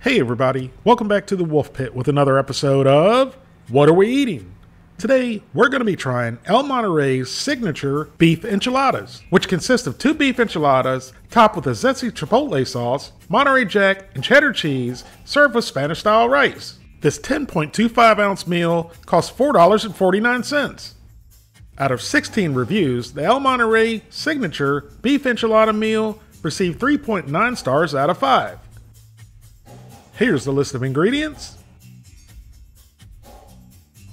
Hey everybody, welcome back to the Wolf Pit with another episode of What Are We Eating? Today, we're going to be trying El Monterey's signature beef enchiladas, which consist of 2 beef enchiladas topped with a zesty chipotle sauce, Monterey Jack, and cheddar cheese served with Spanish-style rice. This 10.25 ounce meal costs $4.49. Out of 16 reviews, the El Monterey signature beef enchilada meal received 3.9 stars out of 5. Here's the list of ingredients.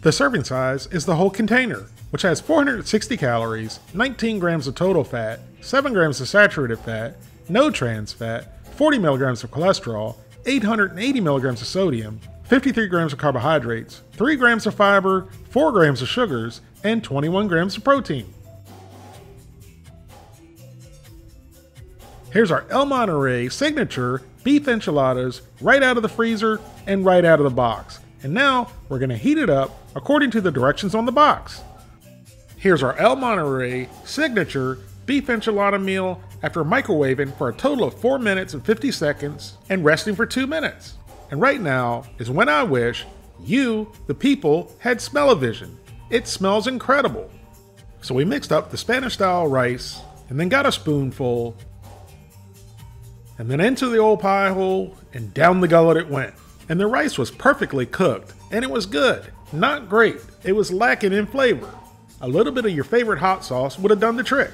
The serving size is the whole container, which has 460 calories, 19 grams of total fat, 7 grams of saturated fat, no trans fat, 40 milligrams of cholesterol, 880 milligrams of sodium, 53 grams of carbohydrates, 3 grams of fiber, 4 grams of sugars, and 21 grams of protein. Here's our El Monterey signature beef enchiladas right out of the freezer and right out of the box. And now we're going to heat it up according to the directions on the box. Here's our El Monterey signature beef enchilada meal after microwaving for a total of 4 minutes and 50 seconds and resting for 2 minutes. And right now is when I wish you, the people, had smell-o-vision. It smells incredible. So we mixed up the Spanish-style rice and then got a spoonful and then into the old pie hole and down the gullet it went. And the rice was perfectly cooked and it was good, not great. It was lacking in flavor. A little bit of your favorite hot sauce would have done the trick.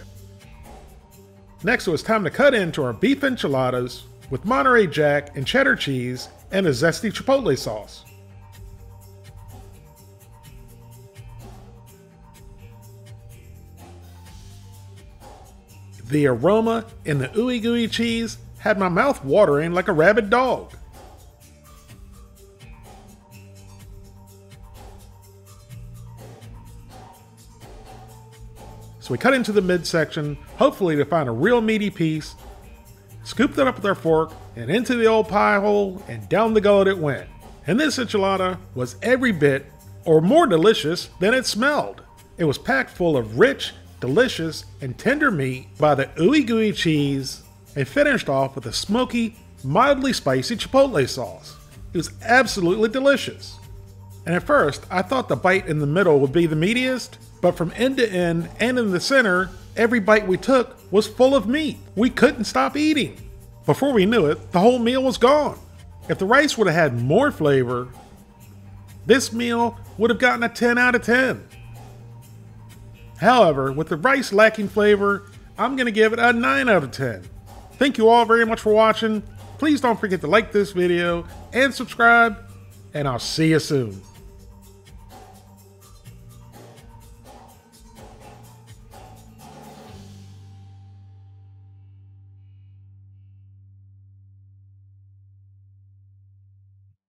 Next it was time to cut into our beef enchiladas with Monterey Jack and cheddar cheese and a zesty chipotle sauce. The aroma in the ooey gooey cheese had my mouth watering like a rabid dog. So we cut into the midsection, hopefully to find a real meaty piece, scooped it up with our fork, and into the old pie hole, and down the gullet it went. And this enchilada was every bit, or more delicious than it smelled. It was packed full of rich, delicious, and tender meat by the ooey gooey cheese, and finished off with a smoky, mildly spicy chipotle sauce. It was absolutely delicious. And at first, I thought the bite in the middle would be the meatiest, but from end to end and in the center, every bite we took was full of meat. We couldn't stop eating. Before we knew it, the whole meal was gone. If the rice would have had more flavor, this meal would have gotten a 10 out of 10. However, with the rice lacking flavor, I'm going to give it a 9 out of 10. Thank you all very much for watching. Please don't forget to like this video and subscribe, and I'll see you soon.